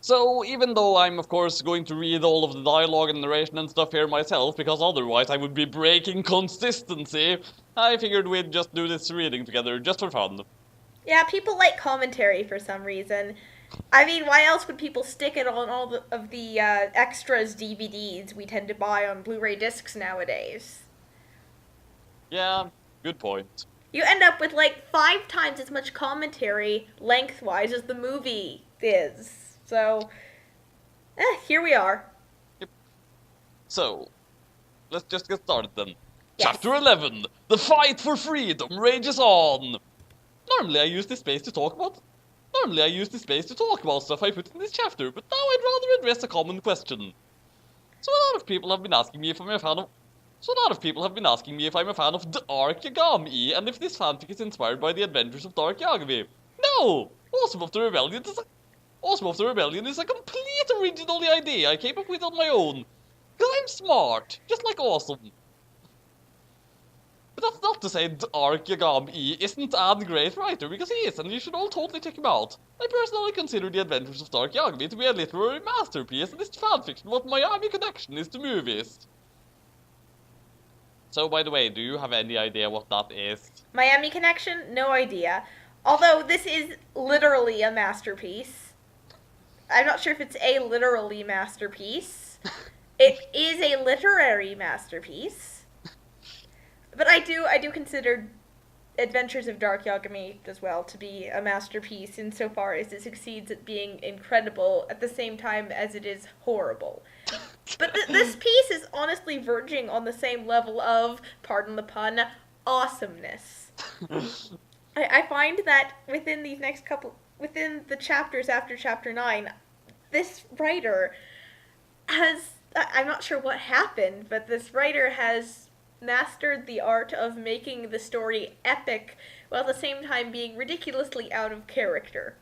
So, even though I'm of course going to read all of the dialogue and narration and stuff here myself, because otherwise I would be breaking consistency, I figured we'd just do this reading together, just for fun. Yeah, people like commentary for some reason. I mean, why else would people stick it on all of the extras DVDs we tend to buy on Blu-ray discs nowadays? Yeah, good point. You end up with like 5 times as much commentary lengthwise as the movie is. So, here we are. Yep. So, let's just get started then. Yes. Chapter 11, The Fight for Freedom rages on! Normally I use this space to talk about... Normally I use this space to talk about stuff I put in this chapter, but now I'd rather address a common question. So a lot of people have been asking me if I'm a fan of... So a lot of people have been asking me if I'm a fan of Dark Yagami, and if this fanfic is inspired by the adventures of Dark Yagami. No! Awesome of the Rebellion is a complete original idea I came up with on my own. Because I'm smart, just like Awesome. But that's not to say Dark Yagami isn't a great writer, because he is, and you should all totally check him out. I personally consider The Adventures of Dark Yagami to be a literary masterpiece, and it's fanfiction what Miami Connection is to movies. So, by the way, do you have any idea what that is? Miami Connection? No idea. Although this is literally a masterpiece. I'm not sure if it's a literally masterpiece. It is a literary masterpiece. But I do consider Adventures of Dark Yagami as well to be a masterpiece insofar as it succeeds at being incredible at the same time as it is horrible. But this piece is honestly verging on the same level of, pardon the pun, awesomeness. I find that within the chapters after chapter 9, this writer has, I'm not sure what happened, but this writer has mastered the art of making the story epic while at the same time being ridiculously out of character.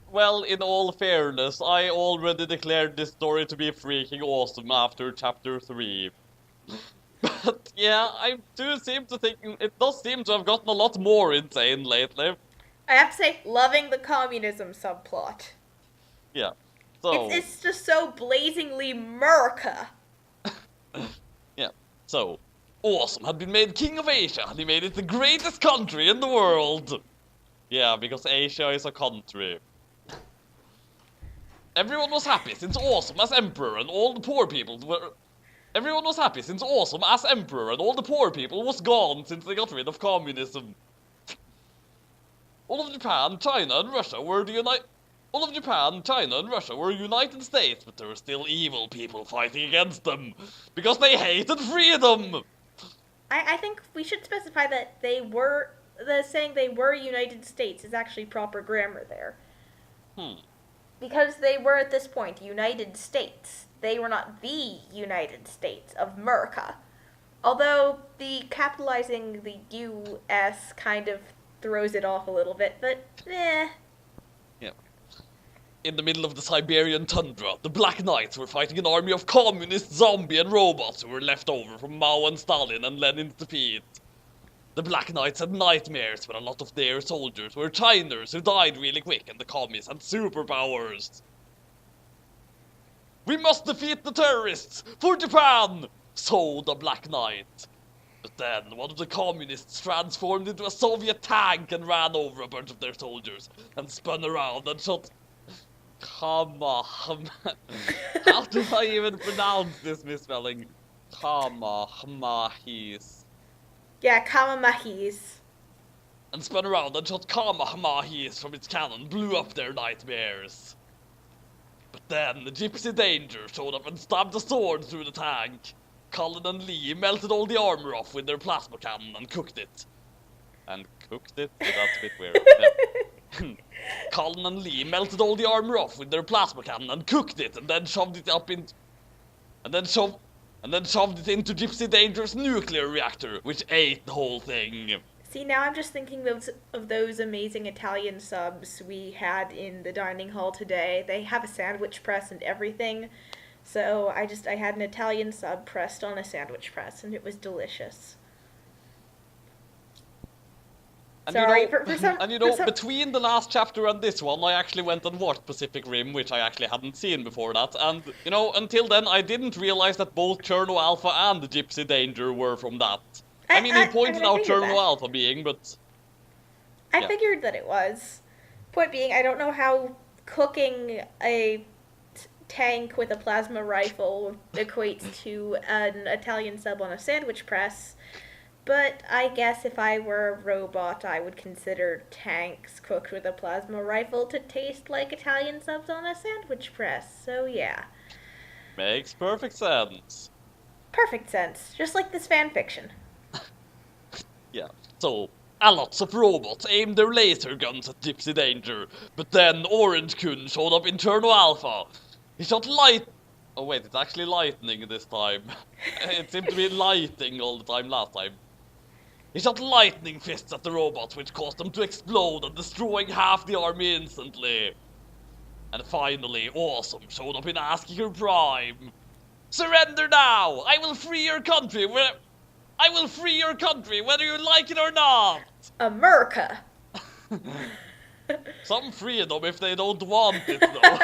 Well, in all fairness, I already declared this story to be freaking awesome after chapter 3. But yeah, I do seem to think it does seem to have gotten a lot more insane lately. I have to say, loving the communism subplot. Yeah. It's, So, it's just so blazingly America. yeah. So, Awesome had been made king of Asia, and he made it the greatest country in the world. Yeah, because Asia is a country. Everyone was happy since Awesome as emperor and all the poor people were... Everyone was happy since Awesome as emperor and all the poor people was gone since they got rid of communism. All of Japan, China, and Russia were the United... All of Japan, China, and Russia were United States, but there were still evil people fighting against them. Because they hated freedom! I think we should specify that saying they were United States is actually proper grammar there. Hmm. Because they were at this point United States. They were not the United States of America. Although the capitalizing the US kind of throws it off a little bit, but Yeah. In the middle of the Siberian tundra, the Black Knights were fighting an army of communist zombie and robots who were left over from Mao and Stalin and Lenin's defeat. The Black Knights had nightmares when a lot of their soldiers were Chiners who died really quick and the commies had superpowers. We must defeat the terrorists! For Japan! So the Black Knight. But then, one of the communists transformed into a Soviet tank and ran over a bunch of their soldiers, and spun around and shot... Kamahama... How do I even pronounce this misspelling? Kamahmahis. yeah, Kamamahis. And spun around and shot Kamahmahis from its cannon, blew up their nightmares. But then the Gypsy Danger showed up and stabbed a sword through the tank. Colin and Lee melted all the armor off with their plasma cannon and cooked it. And cooked it? That's a bit weird. Yeah. Colin and Lee melted all the armor off with their plasma cannon and cooked it, and then shoved it up in... And then shoved... And then shoved it into Gypsy Danger's nuclear reactor, which ate the whole thing. See, now I'm just thinking of those amazing Italian subs we had in the dining hall today. They have a sandwich press and everything. So I had an Italian sub pressed on a sandwich press and it was delicious. And Sorry, you know, for some, and you for know, some, between the last chapter and this one, I actually went and watched Pacific Rim, which I actually hadn't seen before that. And you know, until then, I didn't realize that both Cherno Alpha and the Gypsy Danger were from that. I mean, he pointed I out figured Cherno that. Alpha being, but I yeah, figured that it was. Point being, I don't know how cooking a tank with a plasma rifle equates to an Italian sub on a sandwich press, but I guess if I were a robot, I would consider tanks cooked with a plasma rifle to taste like Italian subs on a sandwich press. So yeah, makes perfect sense. perfect sense. Just like this fan fiction. Yeah. So, a lots of robots aimed their laser guns at Gypsy Danger, but then Orange Kun showed up in Cherno Alpha. He shot light. Oh wait, it's actually lightning this time. It seemed to be lighting all the time last time. He shot lightning fists at the robots, which caused them to explode and destroying half the army instantly. And finally, Awesome showed up in Askier Prime. Surrender now! I will free your country whether you like it or not! America. Some freedom if they don't want it, though.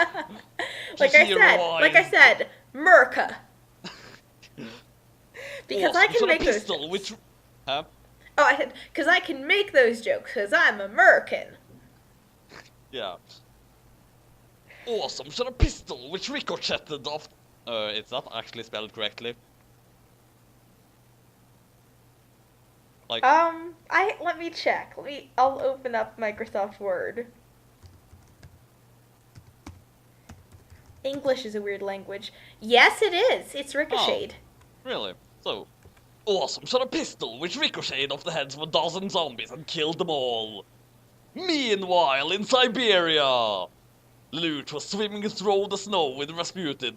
like I said, America. Because Awesome I can shot a make those pistol, jokes. which... Huh? Oh, I said, because I can make those jokes, because I'm American. Yeah. Awesome shot a pistol, which ricocheted off... it's not actually spelled correctly. Like... let me check. I'll open up Microsoft Word. English is a weird language. Yes, it is. It's ricocheted. Oh, really? So... Awesome shot a pistol, which ricocheted off the heads of a dozen zombies and killed them all. Meanwhile, in Siberia, Lelouch was swimming through the snow with Rasputin.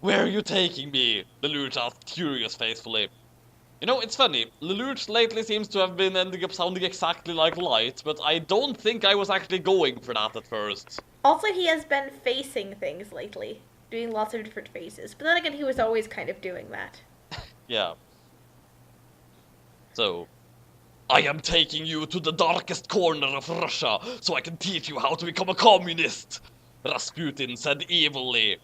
Where are you taking me? Lelouch asked curious faithfully. You know, it's funny, Lelouch lately seems to have been ending up sounding exactly like Light, but I don't think I was actually going for that at first. Also, he has been facing things lately. Doing lots of different faces. But then again, he was always kind of doing that. Yeah. So, I am taking you to the darkest corner of Russia, so I can teach you how to become a communist, Rasputin said evilly.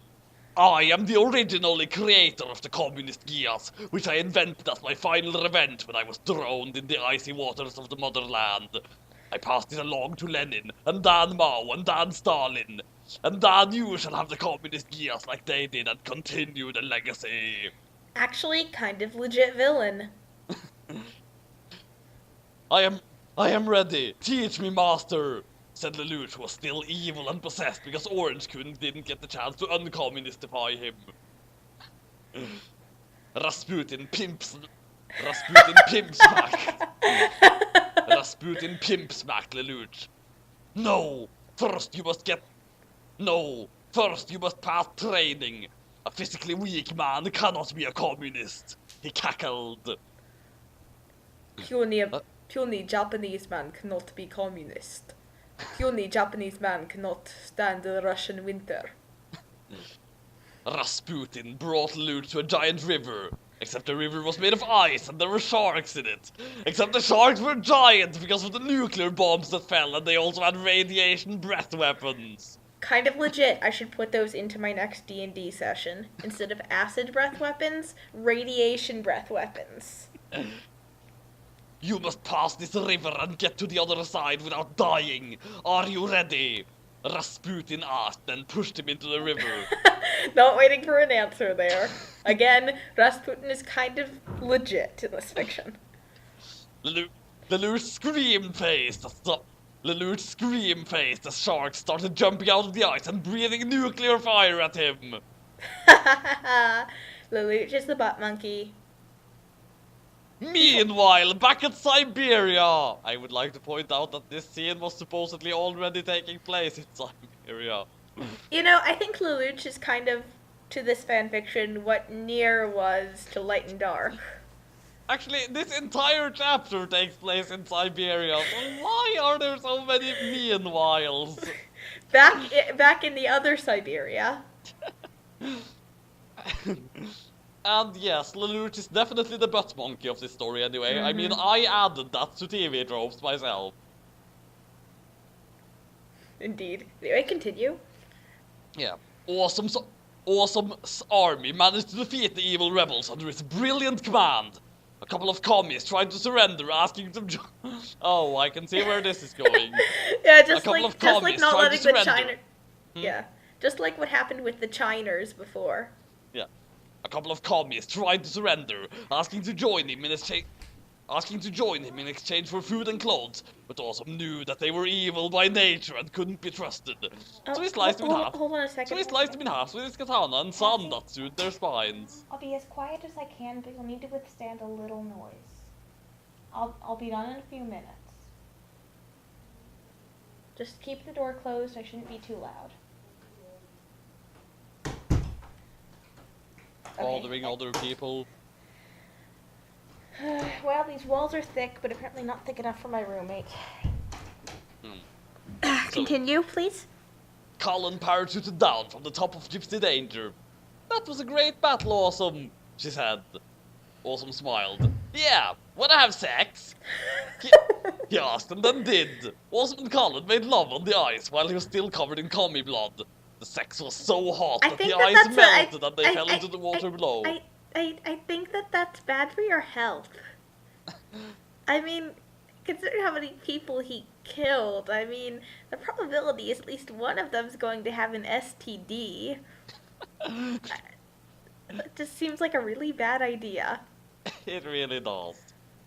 I am the original creator of the communist Geass, which I invented as my final revenge when I was drowned in the icy waters of the motherland. I passed it along to Lenin, and Dan Mao, and Dan Stalin. And Dan, you shall have the communist Geass like they did and continue the legacy. Actually, kind of legit villain. I am ready. Teach me, master, said Lelouch, who was still evil and possessed because Orange Kun didn't get the chance to uncommunistify him. Rasputin pimp smack. Rasputin pimp smack Lelouch. First you must pass training. A physically weak man cannot be a communist. He cackled. Puny Japanese man cannot be communist. Puny Japanese man cannot stand the Russian winter. Rasputin brought Lelouch to a giant river. Except the river was made of ice and there were sharks in it. Except the sharks were giant because of the nuclear bombs that fell, and they also had radiation breath weapons. Kind of legit. I should put those into my next D&D session. Instead of acid breath weapons, radiation breath weapons. You must pass this river and get to the other side without dying. Are you ready? Rasputin asked, then pushed him into the river. Not waiting for an answer there. Again, Rasputin is kind of legit in this fiction. Lelouch scream-faced as sharks started jumping out of the ice and breathing nuclear fire at him. Lelouch is the butt monkey. Meanwhile, back at Siberia, I would like to point out that this scene was supposedly already taking place in Siberia. You know, I think Lelouch is kind of, to this fanfiction, what Nier was to Light and Dark. Actually, this entire chapter takes place in Siberia, so why are there so many meanwhiles? Back in the other Siberia. And yes, Lelouch is definitely the butt monkey of this story anyway. I mean, I added that to TV tropes myself. Indeed. Anyway, continue. Yeah. Awesome's army managed to defeat the evil rebels under its brilliant command. A couple of commies tried to surrender, asking them. Oh, I can see where this is going. Yeah, A just couple like of just like commies not tried to letting the surrender. China. Yeah, just like what happened with the Chiners before. Yeah. A couple of commies tried to surrender, asking to join him in exchange for food and clothes, but Awesome knew that they were evil by nature and couldn't be trusted. So he sliced him in half. Hold on a second. So he sliced him in half with his katana and sand that suit their spines. I'll be as quiet as I can, but you'll need to withstand a little noise. I'll be done in a few minutes. Just keep the door closed. I shouldn't be too loud. Bothering other people. Well, these walls are thick, but apparently not thick enough for my roommate. Continue, please. Colin parachuted down from the top of Gypsy Danger. That was a great battle, Awesome, she said. Awesome smiled. Yeah, wanna have sex? He asked and then did. Awesome and Colin made love on the ice while he was still covered in commie blood. The sex was so hot that the ice melted and they fell into the water below. I think that's bad for your health. I mean, consider how many people he killed. I mean, the probability is at least one of them's going to have an STD. It just seems like a really bad idea. It really does.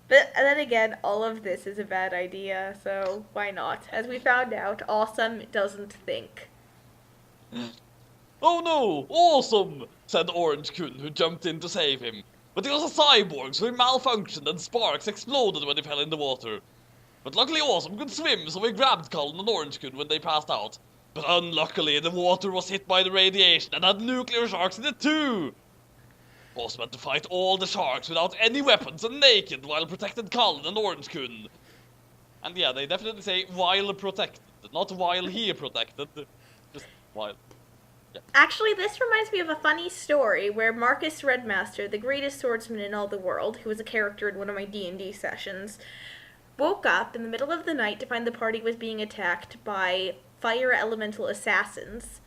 But then again, all of this is a bad idea, so why not? As we found out, Awesome doesn't think. Oh no, Awesome, said Orange Kun, who jumped in to save him. But he was a cyborg, so he malfunctioned and sparks exploded when he fell in the water. But luckily Awesome could swim, so he grabbed Colin and Orange Kun when they passed out. But unluckily, the water was hit by the radiation and had nuclear sharks in it too. Awesome had to fight all the sharks without any weapons and naked while protected Colin and Orange Kun. And yeah, they definitely say while protected, not while he protected, just while. Yeah. Actually, this reminds me of a funny story where Marcus Redmaster, the greatest swordsman in all the world, who was a character in one of my D&D sessions, woke up in the middle of the night to find the party was being attacked by fire elemental assassins.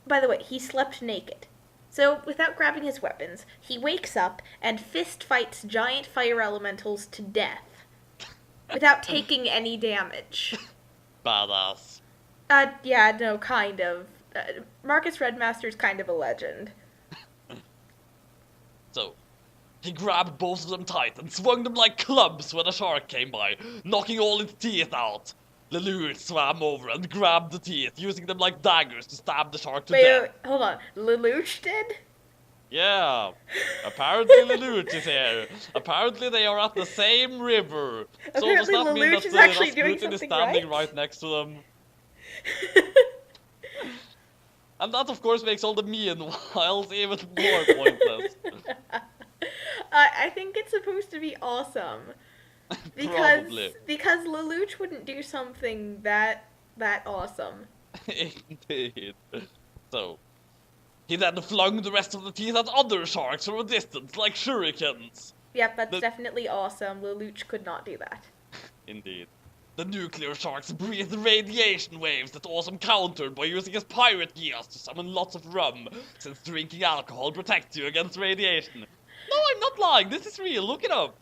By the way, he slept naked. So, without grabbing his weapons, he wakes up and fist fights giant fire elementals to death without taking any damage. Badass. Yeah, no, kind of. Marcus Redmaster's kind of a legend. So, he grabbed both of them tight and swung them like clubs when a shark came by, knocking all its teeth out. Lelouch swam over and grabbed the teeth, using them like daggers to stab the shark to death. Wait, hold on. Lelouch did? Yeah, apparently Lelouch is here. Apparently they are at the same river. So does that mean that Rasputin is standing right next to them? And that of course makes all the meanwhiles even more pointless. I think it's supposed to be awesome. Because Lelouch wouldn't do something that awesome. Indeed. So, he then flung the rest of the teeth at other sharks from a distance, like shurikens. Yep, that's definitely awesome. Lelouch could not do that. Indeed. The nuclear sharks breathed radiation waves that Awesome countered by using his pirate Geass to summon lots of rum, since drinking alcohol protects you against radiation. No, I'm not lying, this is real, look it up.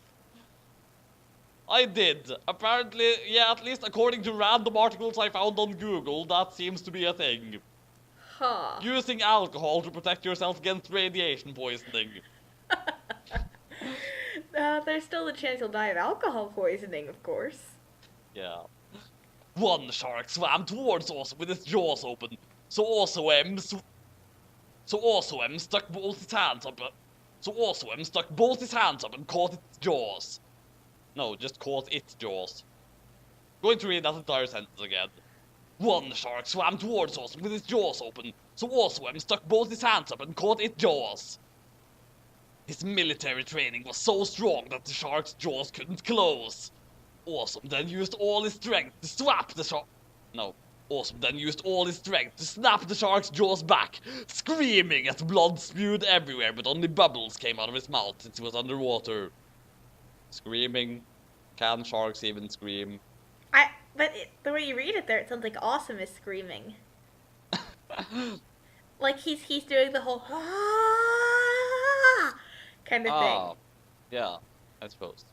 I did. Apparently, yeah, at least according to random articles I found on Google, that seems to be a thing. Huh. Using alcohol to protect yourself against radiation poisoning. There's still a chance you'll die of alcohol poisoning, of course. Yeah. One shark swam towards Awesome with its jaws open, so Awesome stuck both his hands up. And caught its jaws. No, just caught its jaws. Going to read that entire sentence again. One shark swam towards Awesome with its jaws open, so Awesome stuck both his hands up and caught its jaws. His military training was so strong that the shark's jaws couldn't close. Awesome then used all his strength to swap the shark. No. Awesome then used all his strength to snap the shark's jaws back, screaming as blood spewed everywhere, but only bubbles came out of his mouth since he was underwater. Screaming? Can sharks even scream? The way you read it there, it sounds like Awesome is screaming. Like he's doing the whole kind of thing. Yeah, I suppose.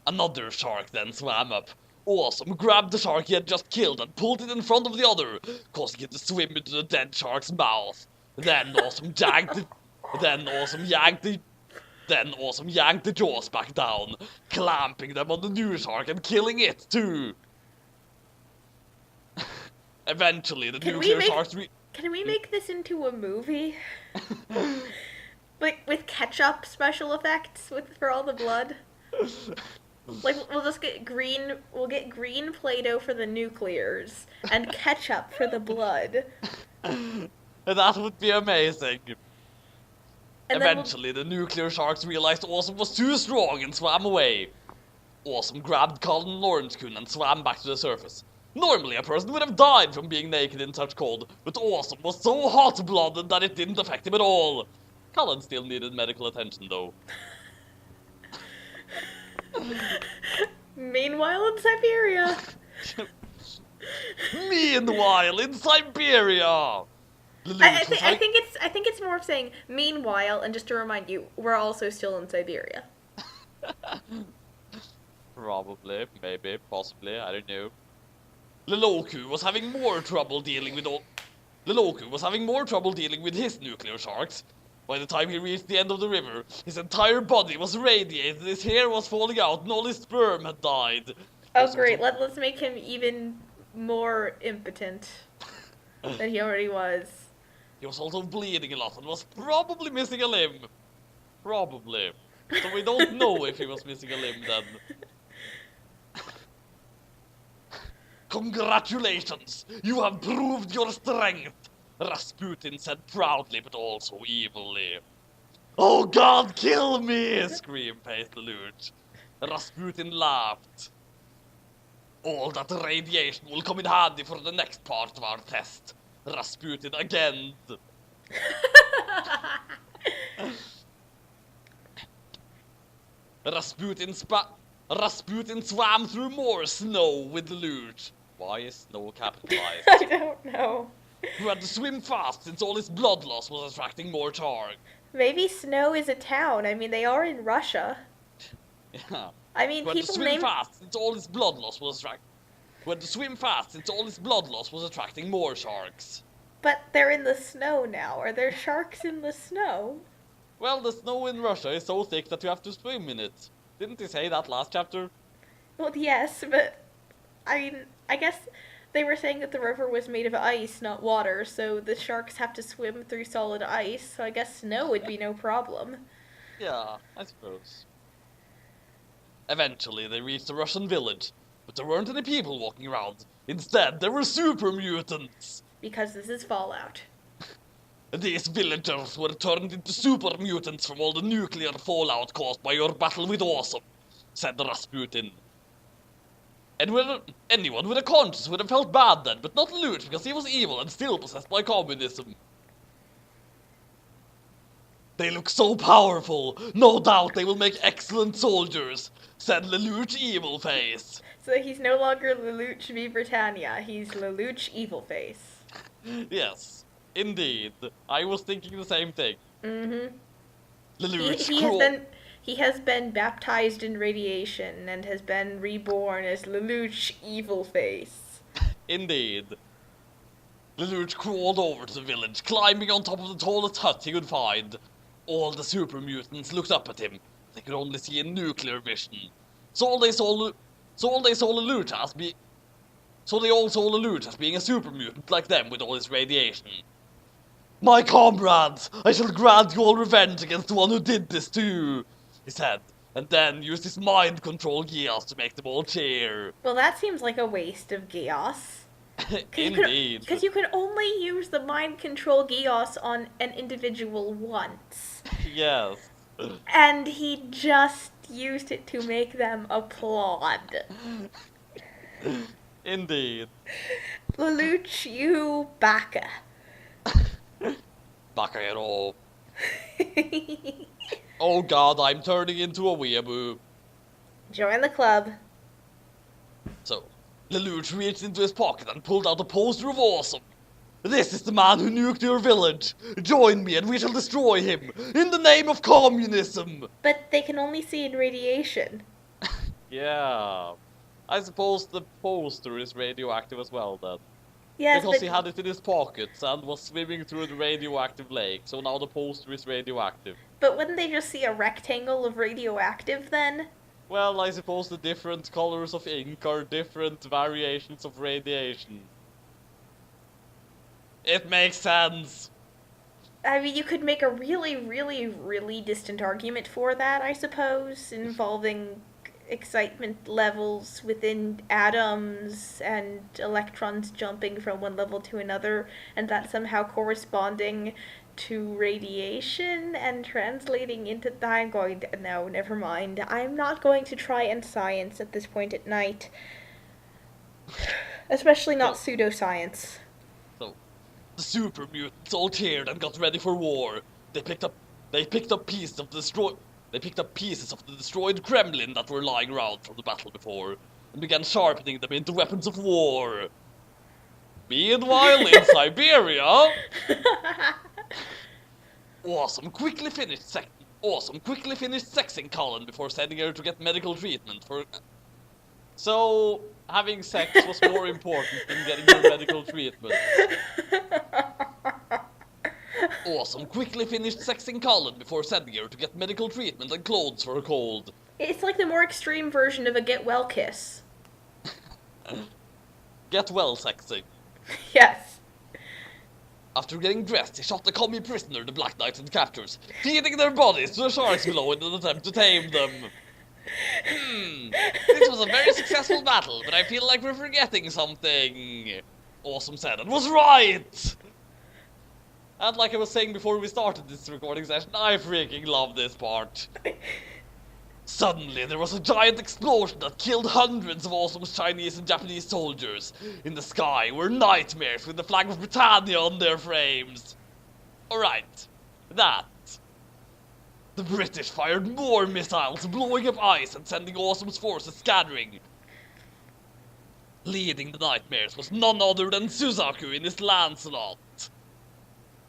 Another shark then swam up. Awesome grabbed the shark he had just killed and pulled it in front of the other, causing it to swim into the dead shark's mouth. Then Awesome yanked the jaws back down, clamping them on the new shark and killing it too. Eventually, the nuclear sharks Can we make this into a movie? Like with ketchup special effects for all the blood? Like we'll get green Play-Doh for the nuclears and ketchup for the blood. That would be amazing. And eventually, the nuclear sharks realized Awesome was too strong and swam away. Awesome grabbed Colin and Lawrence Kuhn and swam back to the surface. Normally, a person would have died from being naked in such cold, but Awesome was so hot-blooded that it didn't affect him at all. Colin still needed medical attention, though. Meanwhile in Siberia. Meanwhile in Siberia. I think it's more of saying meanwhile, and just to remind you, we're also still in Siberia. Probably, maybe, possibly, I don't know. Leloku was having more trouble dealing with his nuclear sharks. By the time he reached the end of the river, his entire body was radiated, his hair was falling out, and all his sperm had died. Oh great, let's make him even more impotent than he already was. He was also bleeding a lot and was probably missing a limb. Probably. So we don't know if he was missing a limb then. Congratulations! You have proved your strength! Rasputin said proudly, but also evilly. Oh God, kill me! Screamed Faith Lelouch. Rasputin laughed. All that radiation will come in handy for the next part of our test. Rasputin again. Rasputin swam through more snow with Lelouch. Why is snow capitalized? I don't know. Who had to swim fast since all his blood loss was attracting more sharks. Maybe Snow is a town. I mean, they are in Russia. Yeah. I mean, people name... Who had to swim fast since all his blood loss was attracting more sharks. But they're in the snow now. Are there sharks in the snow? Well, the snow in Russia is so thick that you have to swim in it. Didn't he say that last chapter? Well, yes, but... I mean, I guess they were saying that the river was made of ice, not water, so the sharks have to swim through solid ice, so I guess snow would be no problem. Yeah, I suppose. Eventually, they reached a Russian village, but there weren't any people walking around. Instead, there were super mutants. Because this is Fallout. These villagers were turned into super mutants from all the nuclear fallout caused by your battle with Awesome, said Rasputin. Anyone with a conscience would have felt bad then, but not Lelouch, because he was evil and still possessed by communism. They look so powerful. No doubt they will make excellent soldiers, said Lelouch Evil Face. So he's no longer Lelouch v Britannia, he's Lelouch Evil Face. Yes, indeed. I was thinking the same thing. Mm-hmm. Lelouch He has been baptized in radiation and has been reborn as Lelouch Evil Face. Indeed. Lelouch crawled over to the village, climbing on top of the tallest hut he could find. All the super mutants looked up at him. They could only see in nuclear vision. So they all saw Lelouch as being a super mutant like them with all his radiation. My comrades, I shall grant you all revenge against the one who did this to you, he said, and then used his mind control Geass to make them all cheer. Well, that seems like a waste of Geass. Indeed. Because you can only use the mind control Geass on an individual once. Yes. And he just used it to make them applaud. Indeed. Lelouch, you baka. Bakayero. Oh god, I'm turning into a weeaboo. Join the club. So, Lelouch reached into his pocket and pulled out a poster of Awesome. This is the man who nuked your village. Join me and we shall destroy him, in the name of communism. But they can only see in radiation. Yeah. I suppose the poster is radioactive as well then. Yes, Because but, he had it in his pockets and was swimming through the radioactive lake, so now the poster is radioactive. but wouldn't they just see a rectangle of radioactive then? Well, I suppose the different colors of ink are different variations of radiation. It makes sense. I mean, you could make a really, really, really distant argument for that, I suppose, involving excitement levels within atoms and electrons jumping from one level to another, and that somehow corresponding to radiation and translating into. I'm going to. No, never mind. I'm not going to try and science at this point at night. Especially not pseudoscience. So, the super mutants all cheered and got ready for war. They picked up pieces of the destroyed Kremlin that were lying around from the battle before, and began sharpening them into weapons of war. Meanwhile, in Siberia, Awesome quickly finished sexing Colin before sending her to get medical treatment for. So, having sex was more important than getting her medical treatment. Awesome quickly finished sexing Colin before sending her to get medical treatment and clothes for her cold. It's like the more extreme version of a get well kiss. Get well sexing. Yes. After getting dressed, he shot the commie prisoner the Black Knights had captures, feeding their bodies to the sharks below in an attempt to tame them. This was a very successful battle, but I feel like we're forgetting something. Awesome said and was right! And like I was saying before we started this recording session, I freaking love this part. Suddenly, there was a giant explosion that killed hundreds of Awesome's Chinese and Japanese soldiers. In the sky were nightmares with the flag of Britannia on their frames. Alright, that. The British fired more missiles, blowing up ice and sending Awesome's forces scattering. Leading the nightmares was none other than Suzaku in his Lancelot.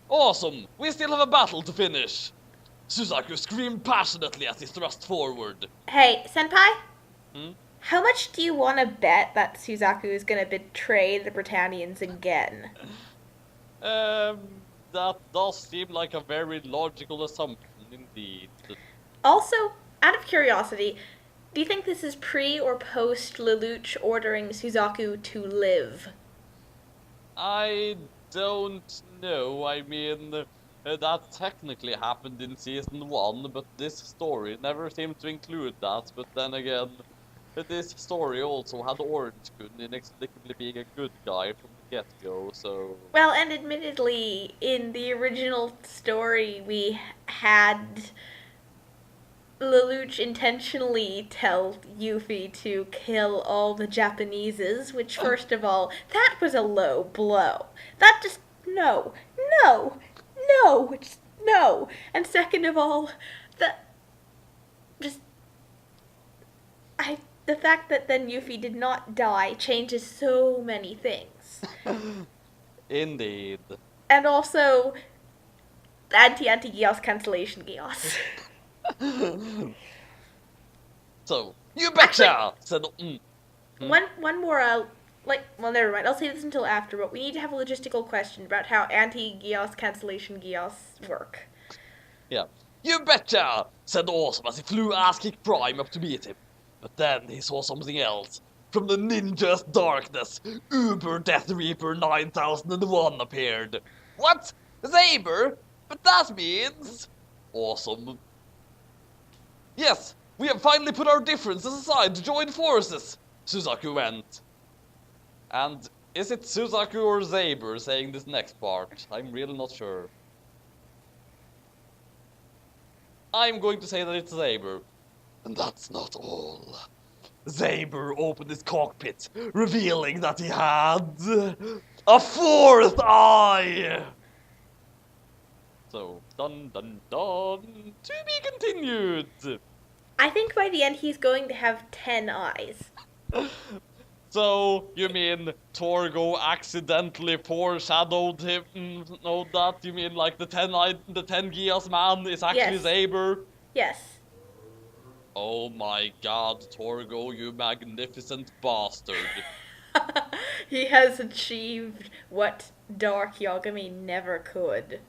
Awesome, we still have a battle to finish. Suzaku screamed passionately as he thrust forward. Hey, Senpai? How much do you want to bet that Suzaku is going to betray the Britannians again? That does seem like a very logical assumption indeed. Also, out of curiosity, do you think this is pre or post Lelouch ordering Suzaku to live? I don't know. I mean, that technically happened in Season 1, but this story never seemed to include that. But then again, this story also had Orange-kun inexplicably being a good guy from the get-go, so... Well, and admittedly, in the original story, we had Lelouch intentionally tell Yuffie to kill all the Japaneses, which, first of all, that was a low blow. That just... no. Just no. And second of all, the fact that then Yuffie did not die changes so many things. Indeed. And also, anti-Geass cancellation Geass. So, you betcha! Said... One more, well, never mind. I'll say this until after, but we need to have a logistical question about how anti-Geass cancellation Geass work. Yeah. You betcha! Said Awesome as he flew Ass-Kick Prime up to meet him. But then he saw something else. From the ninja's darkness, Uber Death Reaper 9001 appeared. What? Saber? But that means... Awesome. Yes, we have finally put our differences aside to join forces, Suzaku went. And is it Suzaku or Saber saying this next part? I'm really not sure. I'm going to say that it's Saber. And that's not all. Zaber opened his cockpit, revealing that he had a fourth eye! So, dun dun dun, to be continued! I think by the end he's going to have 10 eyes. So, you mean Torgo accidentally foreshadowed him? No, that? You mean like the 10 Geass man is actually Yes. Zaber? Yes. Oh my god, Torgo, you magnificent bastard. He has achieved what Dark Yagami never could.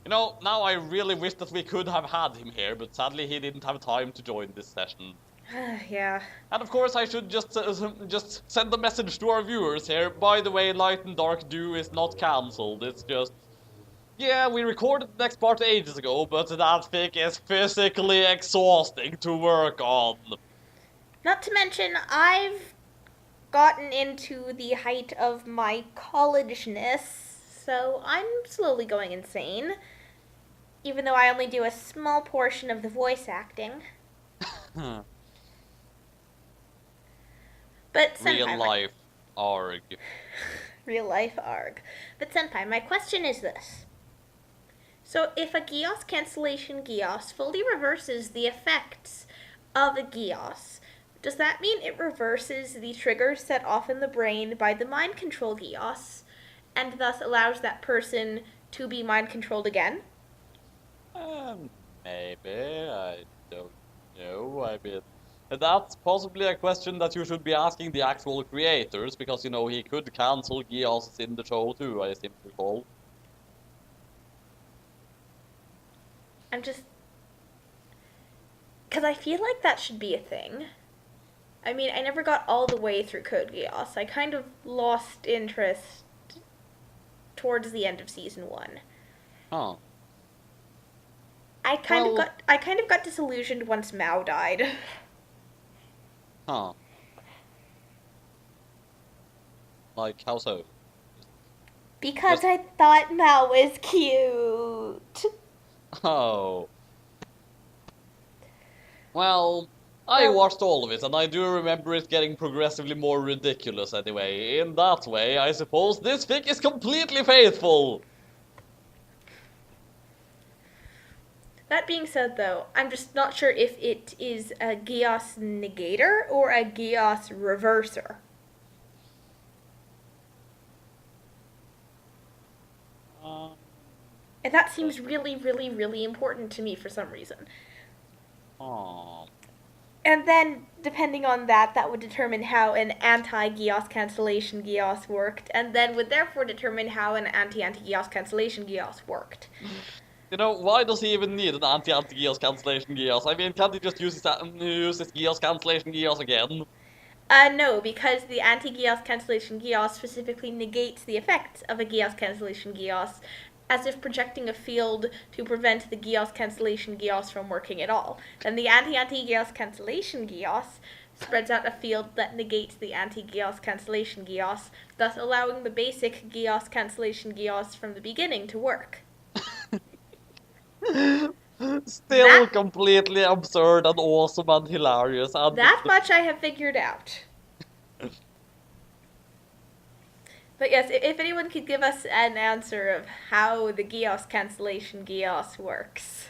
You know, now I really wish that we could have had him here, but sadly he didn't have time to join this session. Yeah. And of course I should just send a message to our viewers here. By the way, Light and Dark Dew is not cancelled, it's just... Yeah, we recorded the next part ages ago, but that fic is physically exhausting to work on. Not to mention, I've gotten into the height of my collegeness, so I'm slowly going insane. Even though I only do a small portion of the voice acting. But Senpai, Real life arg. Real life arg. But Senpai, my question is this. So if a Geass cancellation Geass fully reverses the effects of a Geass, does that mean it reverses the triggers set off in the brain by the mind control Geass, and thus allows that person to be mind controlled again? Maybe, I don't know, I mean... That's possibly a question that you should be asking the actual creators, because, you know, he could cancel Geass in the show too, I seem to recall. I'm just... because I feel like that should be a thing. I mean, I never got all the way through Code Geass. I kind of lost interest towards the end of Season 1. Huh. I kind of got disillusioned once Mao died. Huh. Like, how so? Because I thought Mao was cute. Oh. Well, I watched all of it, and I do remember it getting progressively more ridiculous anyway. In that way, I suppose this fic is completely faithful! That being said, though, I'm just not sure if it is a Geass negator or a Geass reverser. And that seems really, really, really important to me for some reason. Aww. And then, depending on that, that would determine how an anti-Geass cancellation Geass worked, and then would therefore determine how an anti-Geass cancellation Geass worked. You know, why does he even need an anti-Geass cancellation Geass? I mean, can't he just use his Geass cancellation Geass again? No, because the anti-Geass cancellation Geass specifically negates the effects of a Geass cancellation Geass, as if projecting a field to prevent the Geass cancellation Geass from working at all. Then the anti-Geass cancellation Geass spreads out a field that negates the anti-Geass cancellation Geass, thus allowing the basic Geass cancellation Geass from the beginning to work. Still completely absurd and awesome and hilarious. And that much I have figured out. But yes, if anyone could give us an answer of how the Geass cancellation Geass works,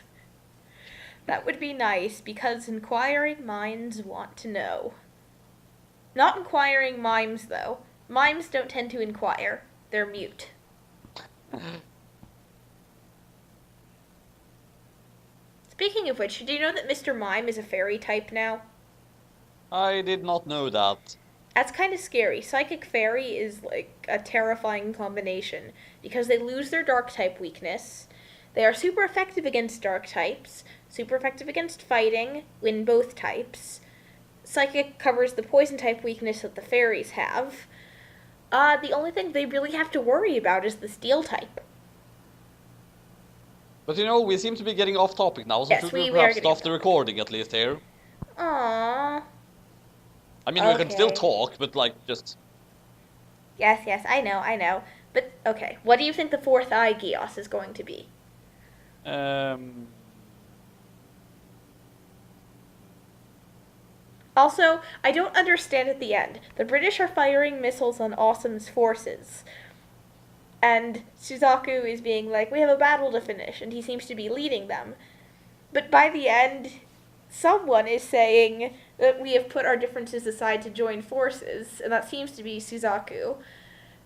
that would be nice, because inquiring minds want to know. Not inquiring mimes, though. Mimes don't tend to inquire. They're mute. Speaking of which, do you know that Mr. Mime is a fairy type now? I did not know that. That's kind of scary. Psychic Fairy is like a terrifying combination because they lose their dark type weakness. They are super effective against dark types, super effective against fighting, win both types. Psychic covers the poison type weakness that the fairies have. The only thing they really have to worry about is the steel type. But you know, we seem to be getting off topic now, so Yes, should we we are perhaps getting stop the recording at least here? Aww. I mean, we can still Okay. talk, but like, just... Yes, I know. But, okay, what do you think the fourth eye Geass is going to be? Also, I don't understand at the end. The British are firing missiles on Awesome's forces. And Suzaku is being like, we have a battle to finish, and he seems to be leading them. But by the end, someone is saying that we have put our differences aside to join forces, and that seems to be Suzaku.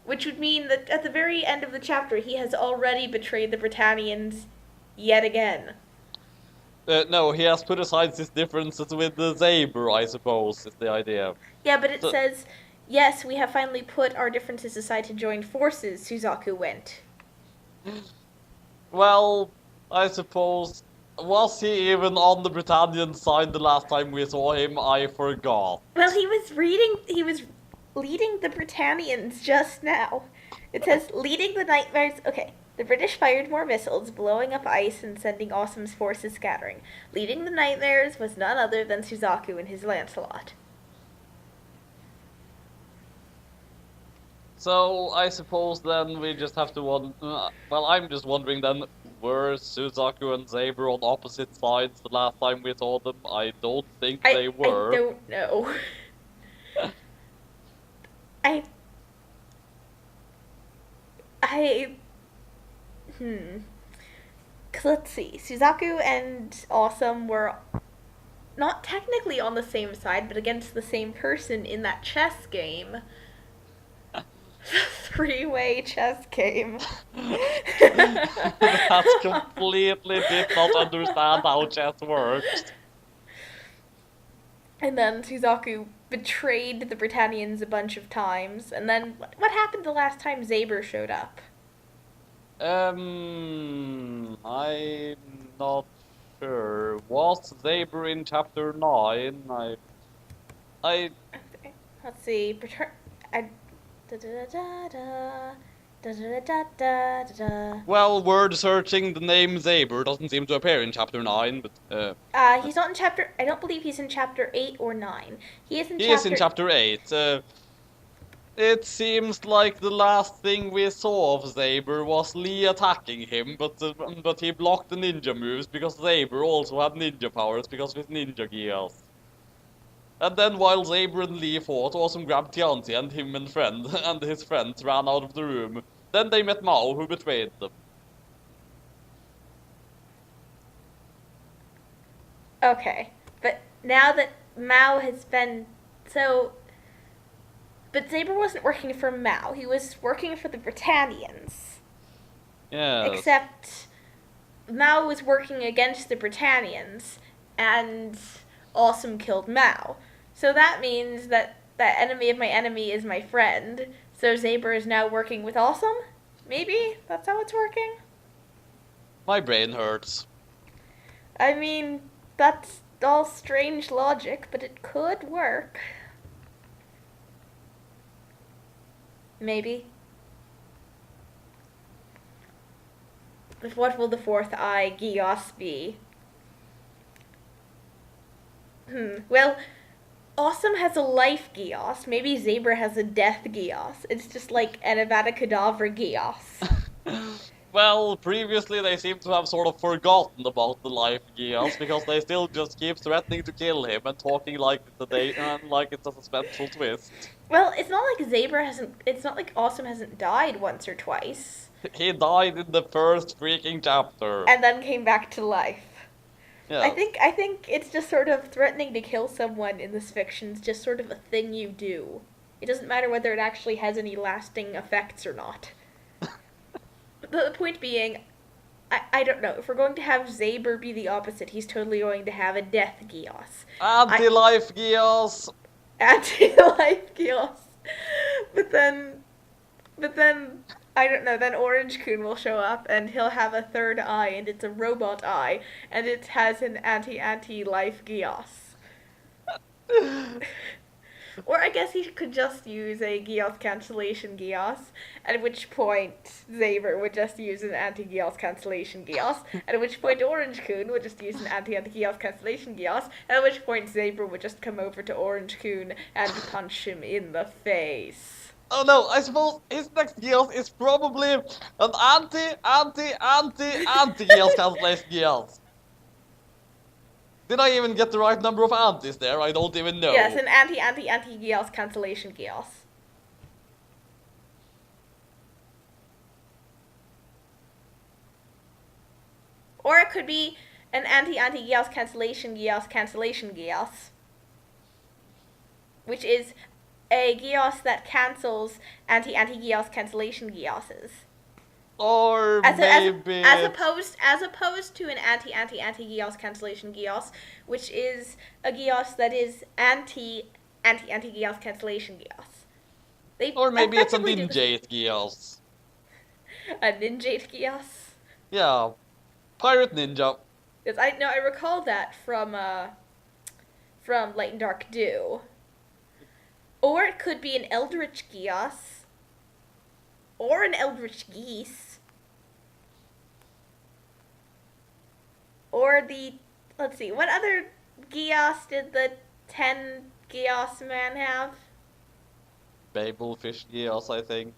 Which would mean that at the very end of the chapter, he has already betrayed the Britannians yet again. No, he has put aside his differences with the Zaber, I suppose, is the idea. Yeah, but it says, yes, we have finally put our differences aside to join forces, Suzaku went. Well, I suppose... Was he even on the Britannian side the last time we saw him? I forgot. Well, he was leading the Britannians just now. It says, leading the nightmares... Okay, the British fired more missiles, blowing up ice and sending Awesome's forces scattering. Leading the nightmares was none other than Suzaku and his Lancelot. So, I suppose then we just have to well, I'm just wondering then, were Suzaku and Zaber on opposite sides the last time we saw them? I don't think they were. I don't know. Let's see. Suzaku and Awesome were not technically on the same side, but against the same person in that chess game. Three-way chess game. That completely did not understand how chess works. And then Suzaku betrayed the Britannians a bunch of times. And then, what happened the last time Zaber showed up? I'm not sure. Was Zaber in chapter 9? Let's see. Well, word searching the name Zaber doesn't seem to appear in chapter 9, but he's not in chapter... I don't believe he's in chapter 8 or 9. He is in chapter 8. It seems like the last thing we saw of Zaber was Lee attacking him, but he blocked the ninja moves because Zaber also had ninja powers because of his ninja Geass. And then while Zaber and Lee fought, Awesome grabbed Tianti and him and his friends ran out of the room. Then they met Mao, who betrayed them. Okay, but now that Mao has been... But Zaber wasn't working for Mao, he was working for the Britannians. Yes. Except Mao was working against the Britannians, and Awesome killed Mao. So that means that that enemy of my enemy is my friend. So Zaber is now working with Awesome? Maybe? That's how it's working? My brain hurts. I mean, that's all strange logic, but it could work. Maybe. What will the fourth eye, Geass, be? Well, Awesome has a life Geass. Maybe Zaber has a death Geass. It's just like an Avada Kedavra Geass. Well, previously they seem to have sort of forgotten about the life Geass because they still just keep threatening to kill him and talking like it's a suspenseful twist. Well, it's not like it's not like Awesome hasn't died once or twice. He died in the first freaking chapter. And then came back to life. Yeah. I think it's just sort of threatening to kill someone in this fiction is just sort of a thing you do. It doesn't matter whether it actually has any lasting effects or not. The point being, I don't know. If we're going to have Zaber be the opposite, he's totally going to have a death Geass. Anti-life Geass! Anti-life Geass. But then, I don't know, then Orange Coon will show up and he'll have a third eye and it's a robot eye and it has an anti-life Geass. Or I guess he could just use a Geass cancellation Geass, at which point Zaber would just use an anti-Geass cancellation Geass, at which point Orange Coon would just use an anti-Geass cancellation Geass, at which point Zaber would just come over to Orange Coon and punch him in the face. Oh no, I suppose his next Geass is probably an anti-Geass cancellation Geass. Did I even get the right number of antis there? I don't even know. Yes, an anti-Geass cancellation Geass. Or it could be an anti-Geass cancellation Geass. Which is a Geass that cancels anti-Geass cancellation Geasses. Or maybe as opposed to an anti-Geass cancellation Geass, which is a Geass that is anti-Geass cancellation Geass. Or maybe it's a ninjate Geass. A ninjate Geass? Yeah. Pirate ninja. Yes, I recall that from Light and Dark Dew. Or it could be an Eldritch Geass. Or an Eldritch Geass. Or let's see, what other Geass did the 10 Geass man have? Babelfish Geass, I think.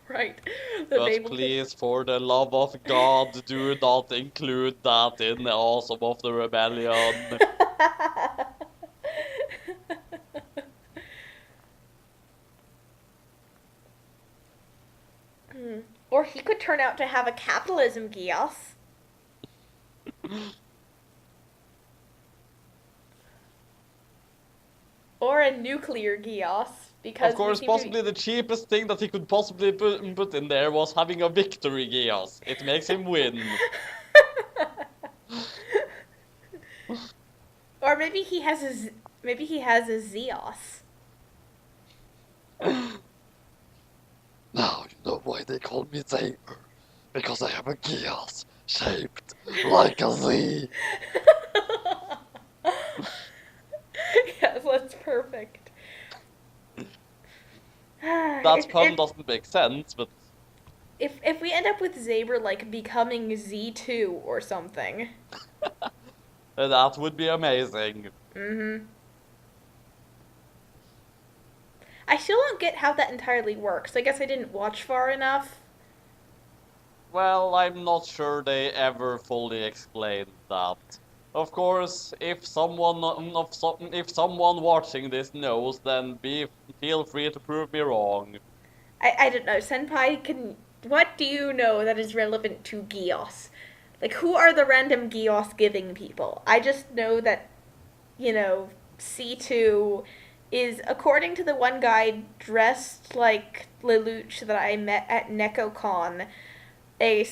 Right. But please, for the love of God, do not include that in the Awesome of the Rebellion. Or he could turn out to have a capitalism Geass. Or a nuclear Geass. Because of course, possibly the cheapest thing that he could possibly put in there was having a victory Geass. It makes him win. Or maybe he has a Zeos. Now you know why they call me Saber. Because I have a Geass shaped like a Z. Yes, that's perfect. That pun doesn't make sense, but... If we end up with Saber, like, becoming Z2 or something. That would be amazing. Mm-hmm. I still don't get how that entirely works. I guess I didn't watch far enough. Well, I'm not sure they ever fully explained that. Of course, if someone watching this knows, then feel free to prove me wrong. I don't know. Senpai, what do you know that is relevant to Geass? Like, who are the random Geass giving people? I just know that, C2 is, according to the one guy dressed like Lelouch that I met at NecoCon, a,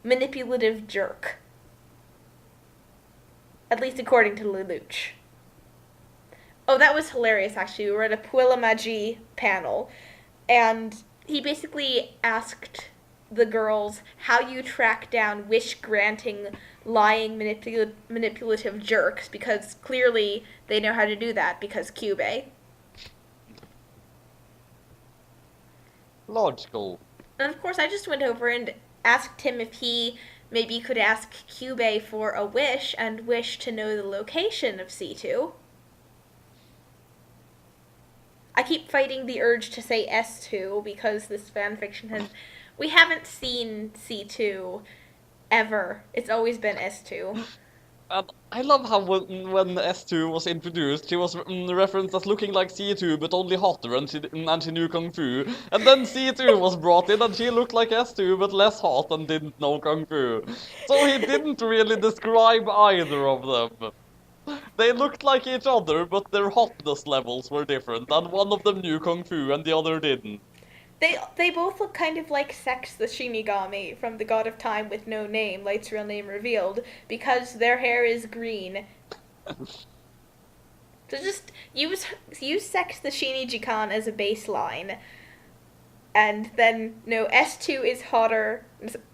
manipulative jerk. At least according to Lelouch. Oh, that was hilarious, actually. We were at a Puella Magi panel, and he basically asked the girls how you track down wish-granting, lying, manipulative jerks, because clearly they know how to do that, because Cube. Logical. And of course, I just went over and asked him if he maybe could ask Cube for a wish and wish to know the location of C2. I keep fighting the urge to say S2 because this fanfiction we haven't seen C2 ever. It's always been S2. I love how when S2 was introduced, she was referenced as looking like C2 but only hotter and she knew Kung Fu. And then C2 was brought in and she looked like S2 but less hot and didn't know Kung Fu. So he didn't really describe either of them. They looked like each other, but their hotness levels were different, and one of them knew Kung Fu and the other didn't. They both look kind of like Sex the Shinigami from The God of Time with No Name, Light's real name revealed, because their hair is green. So just use Sex the Shinijikan as a baseline. And then, no, S2 is hotter.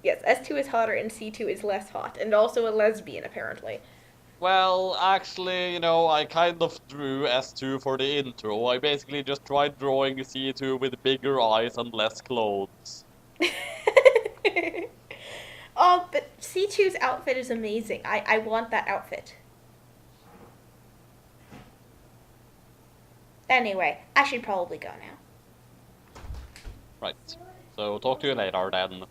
Yes, S2 is hotter and C2 is less hot, and also a lesbian, apparently. Well, actually, I kind of drew S2 for the intro. I basically just tried drawing C2 with bigger eyes and less clothes. Oh, but C2's outfit is amazing. I want that outfit. Anyway, I should probably go now. Right. So, talk to you later then.